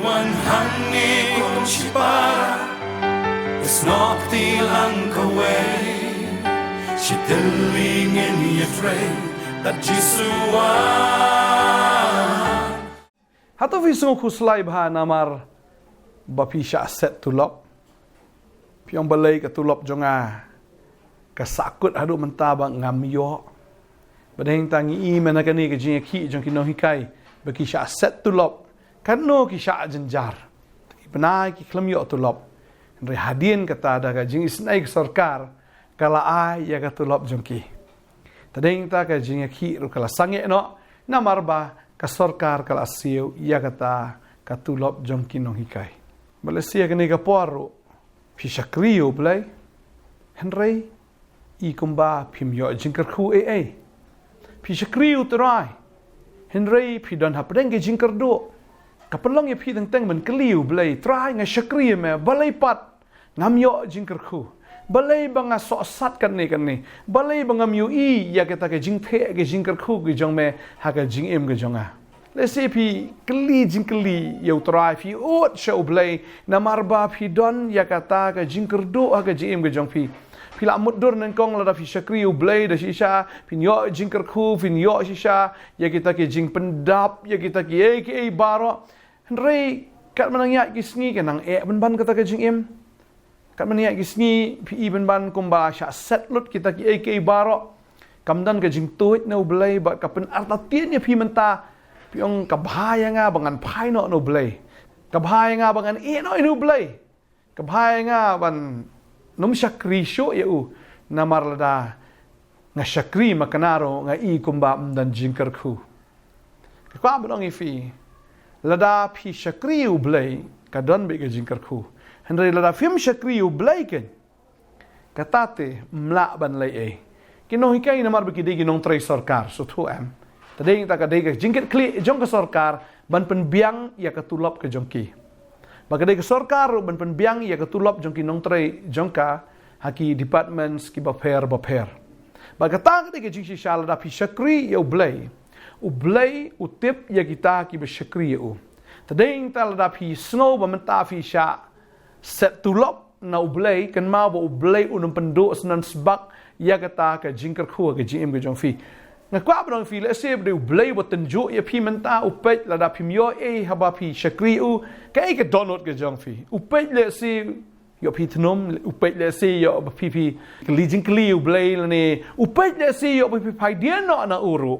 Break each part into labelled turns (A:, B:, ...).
A: wan hangi kun shipara snok tilang kawe shiteling in your tray that jisuan
B: Hatu visung khuslai bha namar bapi sha set tulop piong balai ka tulop jonga ka sakut hadu mentabang ngam yo badeng tangi I menakani ka jing ki jong kino hikai baki sha set tulop kanno ki sha jenjar benai ki klam yo tulop re hadien kata da ka jing isnai sarkar kala ai ya ka tulop jong ki tadeng ta ka jing ki ru kala sange no namar ba ka sarkar kala siu ya kata ka tulop jong kino hikai Malaysia kini ka poru pi shakriu blai henrei I kumba pimyo jingkar khu pi shakriu terai henrei pi don hapdeng ge jingkar do kapelong ye pi teng men kliu blai trai nga shakri me balai pat ngamyo jingkar khu balai banga so sat kan ni balai banga myu I ya kata ke jingphe ge jingkar khu ge jong me ha ge jing em ge jonga let's say pi kli jingkli yo trai pi ot show blai namarba pi don ya kata ke jingkar do ha ge jing em ge jong pi Pila mudur nengkong lada fi shakriu blai da shisha pinyo jingkar khu pinyo shisha ya kita ke jing pendap ya kita ke baro henrei kat manangya kisngi kenang ban kata ke jing em kat manangya kisngi pi ban kumba sha set lut kita ke baro kamdan ke jing tuit no blai ba kapen arta tien ya pi menta piong kabhaya nga bangan phai no blai kabhaya nga bangan no blai kabhaya nga ban Num shakri sho u namar lada nga shakri makanaro nga I kumba dan jingkar khu. Kwa benong ifi lada pi shakri u blai kadon be ke jingkar khu. Henry lada film shakri u blai ken. Katate mla ban lai Kino hikai namar be ki nong trai sarkar so thu am. Tadeng ta ka ke jingkar kli jong ka sarkar ban penbiang ya katulop ke jongki. Bagay ke sarkar ban penbiang ya katulop jong ki nong trai jongka haki departments ki baper. Bagatang ke jing shal da pi shakri ya ublay utip ya kita ki be shakri ya Tadeng tal da pi snow ba menta fi sha set tulop na ublay kan ma ba ublay unum pendo snan sbak ya kata ka jingkar khu ka jim ke jong fi Ngakwa bang fi le se de blay wat tenjo ya pi menta upet la da pimyo haba pi shakri u ke donot ke jong fi upet le se yo pi tnom upet le se yo pi lijing kli u blay le ne upet le se yo pi pai dia no na uru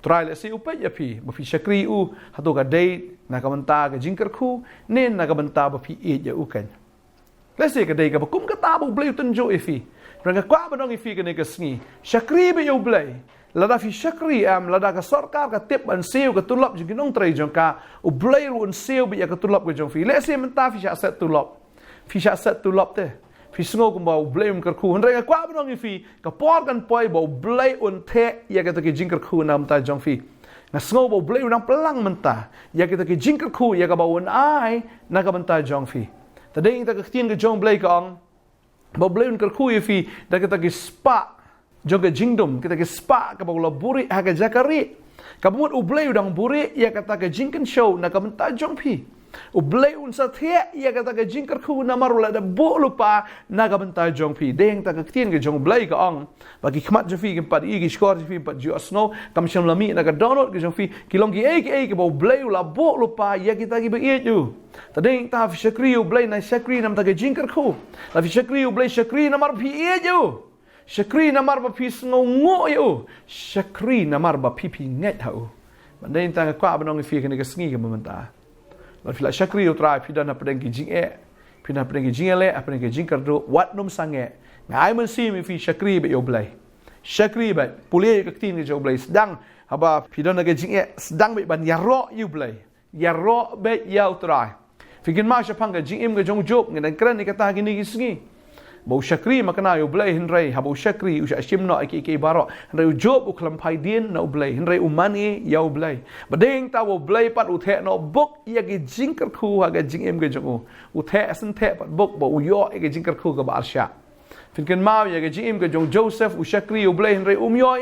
B: try le se upet ya pi shakri u hatu ka date na ka menta ke jingkar khu nen na ka menta ba pi ya u kan le se ka date ka kum ka ta bu blay tenjo fi ngakwa bang fi ke ne ka sngi shakri be yo blay Lada fi shakri lada ka sarkar ka tip an siu ka tulop jong kinong trai jong ka u blai ru an siu bi ya ka tulop ka jong fi le se menta fi sha set tulop te fi sngo kum ba u blai kar khu hendra ka kwa bang fi ka por kan poi ba u blai un the ya ka ta ki jingkar khu nam ta jong fi na sngo ba u blai nang pelang menta ya ka ta ki jingkar khu ya ka ba un ai na ka menta jong fi ta ding ta ka tien ka jong blai ka ong ba blai un kar khu fi da ka ta ki spa Joga jingdom kita ke spa ka bagula buri ha ka jakari kabut ublay udang buri ya kata ka jingkan show na ka menta jong pi ublay un sa the ya kata ka jingkar khu na marula da bo lupa na ka menta jong pi deng ta ka tien ke jong blay ka ong bagi khmat jofi ke pad igi skor jofi pad jo snow kam sham lami na ka download ke jong fi kilong ki ke ba ublay la bo lupa ya kita ki be ju ta deng ta fi shakri ublay na shakri nam ta ka jingkar khu la fi shakri ublay shakri na mar pi ju Shakri namar ba pi sngo yo shakri namar ba pi net hau bandai tang kwa banong fi ke sngi ke momenta la fi la shakri yo try pi dana pedeng ki jing pi na pedeng ki jing le apeng ki jing kardo wat num sange ngai men si mi fi shakri be yo blai shakri ba puli ke tin ke jo blai sedang haba pi dana ke jing sedang be ban yaro yo blai yaro be yo try fi kin ma shapang ke jing ke jong job ngai kran ni kata ki ni ki sngi Bau shakri makna yo blai henrei habau shakri usha shim no ke baro henrei job u klampai din no blai henrei umani yo blai badeng ta wo blai pat u the no bok ya ge jingkar khu ha ge jing em ge jongu u the asan the pat bok bo u yo ge jingkar khu ga bar sha finken ma ya ge jing em ge jong Joseph u shakri u blai henrei yo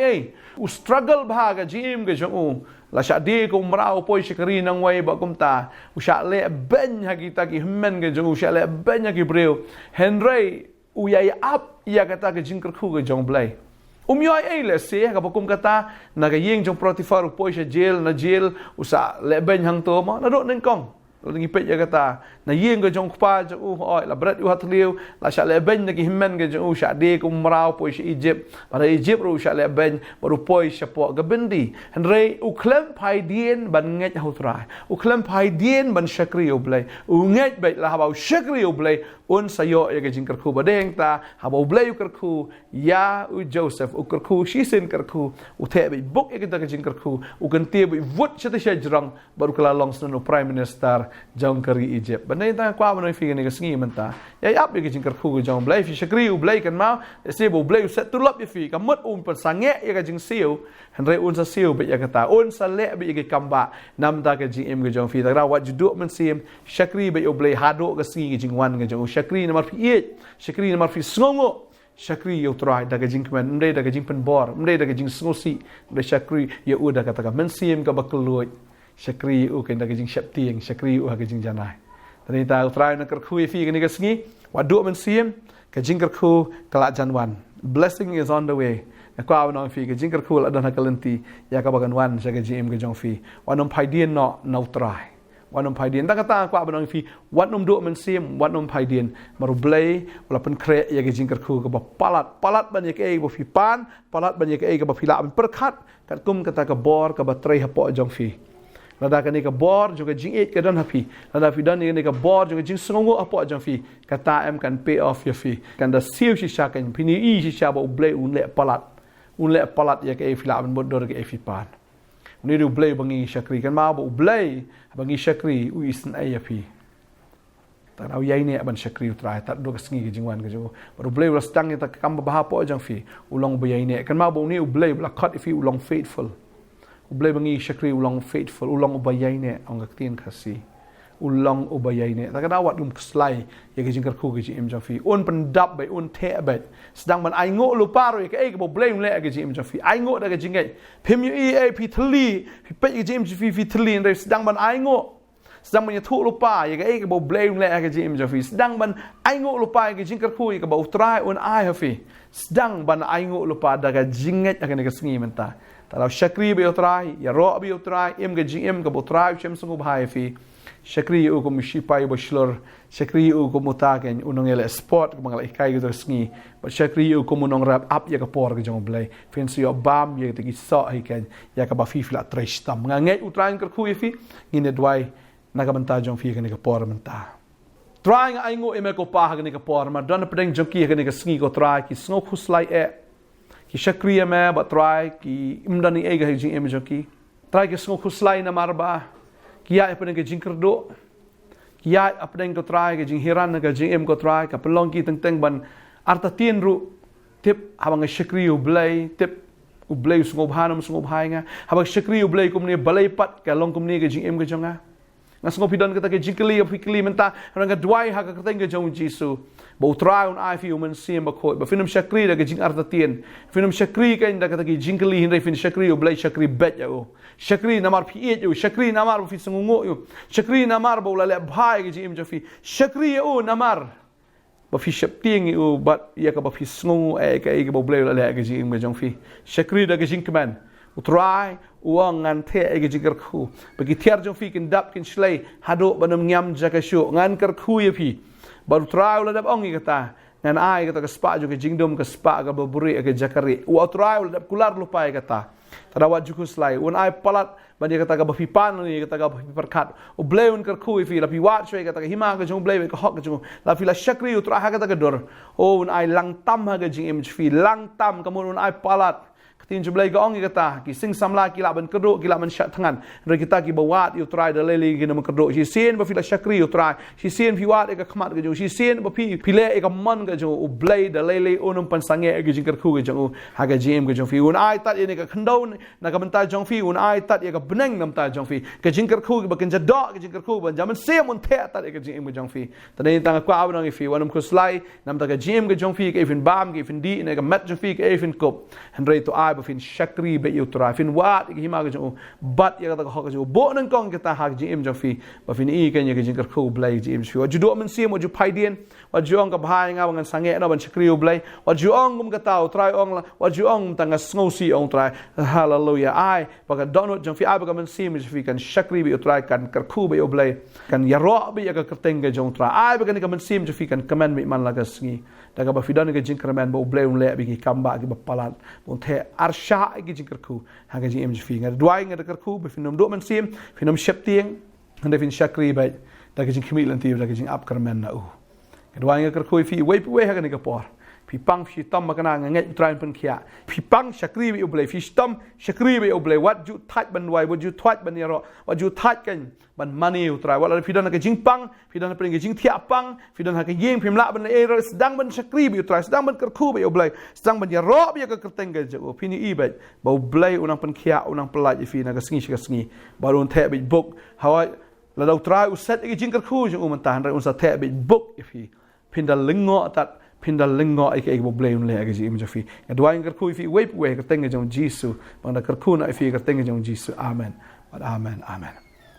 B: u struggle bha ga jing em ge jongu la sha di ko mrao poi shikri nang wai ba kum ta usha le ben ha kita ki men ke jong usha le ben ha ki breu henry uyai ap ia kata ke jingker khu ke jong blai yoi ai le se ka bakum kata na ka yeng jong protifar poi sha jail na jail usa le ben hang to ma na do nen kong Lalu ngipet dia kata, na yeng ke jong kupa jong oi la berat uhat liu, la syak le ben lagi himen ke jong syak de ku merau poi syak Egypt. Pada Egypt ru syak le ben baru poi syak po ke bendi. Henry u klem pai dien ban nget hau trai. U klem pai dien ban syakri u blai. U nget bet la habau syakri u blai un sayo ya ke jing kerku badeng ta habau blai u kerku ya u Joseph u kerku shisen kerku u te be buk ya kita ke jing kerku u ganti be vut chete syak jrang baru kala long sno prime minister jong kari Egypt. Bandai ta kwa banoi fi ni ke sngi menta. Ya ap ke jing kerku ke jong blai fi syakri u blai kan mau se bo blai u set tulop ya fi kamut pan sange ya ke jing siu Henry un sa siu be ya kata un sa le be ke kamba nam ta ke jing em ke jong fi ta wat judu men sim syakri be u blai hado ke sngi ke jing wan ke jong syakri nomor fi syakri nomor fi sngongo syakri yo try daga jing kemen mde daga jing penbor mde daga jing sngosi mde syakri yo u daga taka mensim ka bakloi syakri u ken daga jing syaptieng syakri u daga jing janai tani ta try na kerkhu fi ke ni ka sngi wadu mensim ka jing kerkhu kala janwan blessing is on the way kwa wan fi ke jing kerkhu la dan hakalenti ya ka bagan wan saga jing ke jong fi wanom phaidien no try Wanum paidien tak kata aku abang fi wanum do mensim wanum paidien maru blai walaupun kre ya ke jingker ku ke palat banyak ke bo fi pan palat banyak ke bo fi la perkat kat kum kata ke bor ke batrai hapo jong fi lada kan ni ke bor juga jing it ke dan hapi lada fi dan ni ke bor juga jing songo hapo jong fi kata em kan pay off ya fi kan da siu si sha kan pini i si sha bo blai un le palat ya ke fi la bodor ke fi pan ni du blai bangi syakri kan ma bo blai bangi syakri u isen ayapi ta au yai ne ban syakri utrai ta do kesngi ke jingwan ke jo baru blai wala stang ta kam ba po jang fi ulong bayai ne kan ma bo ni u blai la khat fi ulong faithful u blai bangi syakri ulong faithful ulong bayai ne ong tin khasi ulong ubayai ne ta kada wat dum slai ya ke jingkar khu ke jim jang fi un pendap bai un the bai sedang ban ai ngo lupa ro ke ke bo blame le ke jim jang fi ai ngo da ke jingai phim yu e pi thli pi pe ke jim fi thli ndai sedang ban ai ngo sedang ban thu lupa ya ke bo blame le ke jim jang fi sedang ban ai ngo lupa ke jingkar khu ke bo try un ai ha fi sedang ban ai ngo lupa da ke jingai ke ne ke sngi menta ta syakri be try ya ro be try em ke jim ke bo try chem sungu bhai fi syakri u ko mishipai bashlor syakri u ko mutaken unong ele sport ko mangal ikai ko sngi but syakri u ko munong rap up ya ka por ke jong blai fancy yo bam ye te ki so ai ken ya ka ba fi fla tresh tam ngangai utrain ker khu fi ngine dwai na ka banta jong fi ke ne ka por menta trying ai ngo eme ko pa ke ne ka por ma don pedeng jong ki ke ne ka sngi ko try ki sngo khuslai e ki syakri me ba try ki imdani e ga jing em jong ki try ki sngo khuslai na marba Kia apa dengan jing kerdo, kia apa dengan kau try ke jing hiran ke jing em kau try ke pelong ki teng ban arta tien ru tip habang syakri ublay tip ublay sungob hanam sungob hainga habang syakri ublay kumni balai pat ke long kumni ke jing em ke jonga ngas ngopi don kata ke jingkli apikli menta ranga dwai ha ka teng ke jong jisu bo try on I fi human sim ba khoi ba finum syakri da ke jing arta tien finum syakri ka inda kata ke jingkli hindai fin syakri ublay syakri bet ya o syakri namar fi yo syakri namar fi sungungo yo syakri namar bo la le bhai ke jim jofi syakri yo namar ba fi syapting yo bat ya ka ba fi sungungo e ka bo ble la le ke jim jong fi syakri da ke jing keman utrai uang ngan the e ke jigar khu bagi tiar jong fi kin dap kin slay hado banam nyam jaka shu ngan kar khu ye fi baru trai la dap ongi kata ngan ai kata ke spa jo ke jingdom ke spa ka buri ke jakari wa trai la dap kular lupa kata tadawat juku slai un ai palat bani kata ka bafi pan ni kata ka bafi perkat o bleun kar khu fi la pi wat shwe kata ka hima ka jong blei ka hok ka jong la fi la syakri utra ha kata ka dor o un ai lang tam ha ka jing im fi lang tam kamun un ai palat tin jublai ga ongi kata ki sing samla ki la ban kerdo ki la man syak tangan re kita ki bawat you try the lele ki nam kerdo si sen ba fi la syakri you try si sen fi wat ka khmat ka jong si sen ba fi pile ka man ka jong o blai the lele onum pan sange ka jing kerku ka jong ha ka jim ka jong fi un ai tat ni ka khandon na ka banta jong fi un ai tat ya ka beneng nam ta jong fi ka jing kerku ba kan jadok ka jing kerku ban jaman sem un the tat ka jing ka jong fi tani tang kwa abang fi wanum ko slai nam ta ka jim ka jong fi ka even bam ka even di ne ka mat jong fi ka even kop henry to ai ba fin shakri be utrai fin wat ki hima ka jo bat ya ka ka jo bo nang kong kita hak ji im jo fi ba fin I kan ya ka jing ka khu blai ji im fi wa ju do man sim wa ju pai dien wa ju ong ka bhai nga ngan sange na ban shakri blai wa ju ong gum ka tau trai ong la wa ju ong tanga sngo si ong trai hallelujah ai ba ka donut jo fi ai ba ka man sim ji fi kan shakri be utrai kan ka khu be blai kan ya ro be ya ka teng ga jo trai ai ba ka man sim ji fi kan command mi man la ka sngi daga ba fidan ga jing kramen bo bleu le bi ki kamba ki ba palat bon the arsha ki jing karku ha ga jing em fi nga dwai nga karku ba finom do man sim finom shep tieng hande fin shakri ba daga jing khmil anti daga jing ap kramen na u dwai nga karku fi we ha ga ni ka por pi pang fi tam ma kana nga ngai train pen khia pi pang shakri bi ublei fi stam shakri bi ublei wat ju that ban wai wat ju thwat ban yaro wat ju that kan ban mani utrai wat fi dan ka jing pang fi dan pen jing thia pang fi dan ka yeng phim la ban e sedang ban shakri bi utrai sedang ban karku bi ublei sedang ban yaro bi ka kerteng ga jo fi ni I ba ba ublei unang pen khia unang pelaj fi na ka sngi balun the bi buk hawa la dau trai uset ki jing karku jo man tan ra un sa the bi buk fi pin da lingo tat pindal lingo ai ke bo blame le ga ji im jafi adwa ngar khu fi we ka teng jong jisu bang da kar khu na fi ka teng jong jisu amen but amen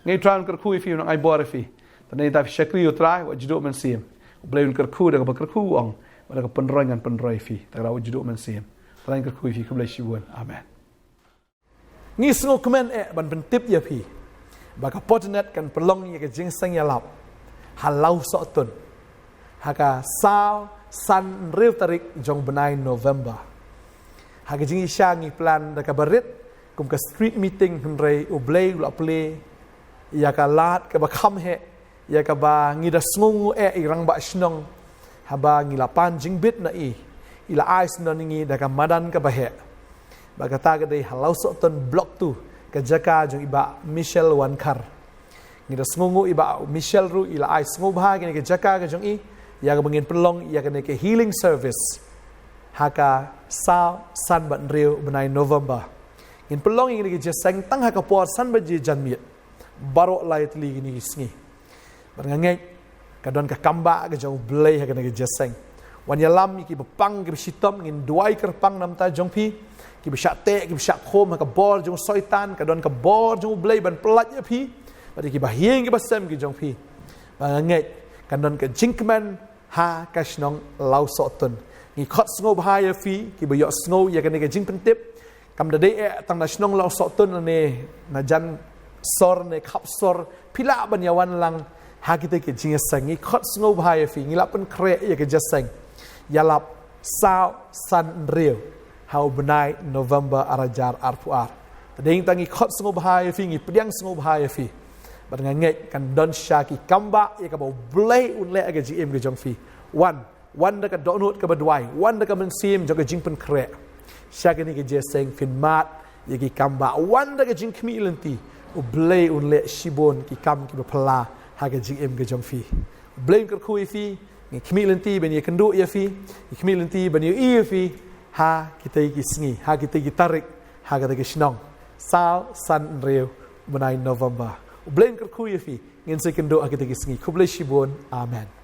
B: ngai tran kar khu fi no ai bor fi ta nei ta shakri utrai wa jido man sim blame kar khu da kar khu ong ba ka pen roi fi ta ra jido man sim ta ngai kar khu fi khlai shi won amen ngi sngo comment ban pen tip ya fi ba ka potternet kan pelong ya ka jing sang ya lap halau so tun haka sao san real tarik jong benai November haka jing isha ngi plan da ka barit kum ka street meeting hunrei ublei la ple ya ka lat ka ba kham he ya ka ba ngi da sngu irang ba snong haba ngi lapan jing bit na ila ais no ngi da ka madan ka ba he ba ka ta ga dei halau so ton block tu ka jaka jong iba Michelle Wankar ngi da sngu iba Michelle ru ila ais sngu ba ga ngi jaka ga jong ya ka bangin pelong ya ka ke healing service haka sa san ban real benai November in pelong ini ke jeseng tang haka por san ba ji janmiet baro lai tli ni sngi bangangai ka don ka kamba ka jong blai haka ke jeseng wan yalam ki bepang ki sitom ngin duai kerpang nam ta jong pi ki besyak te ki besyak khom haka bor jong soitan ka don ka bor jong blai ban pelat ya pi badi ki bahieng ki basem ki jong pi bangangai ka don ka jinkman ha kashnong lau sotun ngi khot sngo bahaya fi ki boyo sngo ya kan ke jing pentip kam da dei tang na snong lau sotun ne na jan sor ne khap sor pila ban yawan lang ha kita ke jing sang ngi khot sngo bahaya fi ngi lapen kre ya ke jasang yalap sao san real how benai November arajar arpuar dei tangi khot sngo bahaya fi ngi pediang sngo bahaya fi bạn nghe kan don shaki kamba ya ka bo blay un le aga gm ge jong fi one da ka donut ka badwai one da ka man sim jong ge jing pen kre shaki ni ge je seng fin mat ya ki kamba one da ka jing khmi lenti u blay un le shibon ki kam ki pala ha ge gm ge jong fi blame ka khu fi ni khmi lenti ben ye kandu ya fi khmi lenti ben ye fi ha kita ki sngi ha kita ki tarik ha ka ge shnong sao san real benai November Blame kerkuy fi ngin second do akita kisngi kublai shibon amen.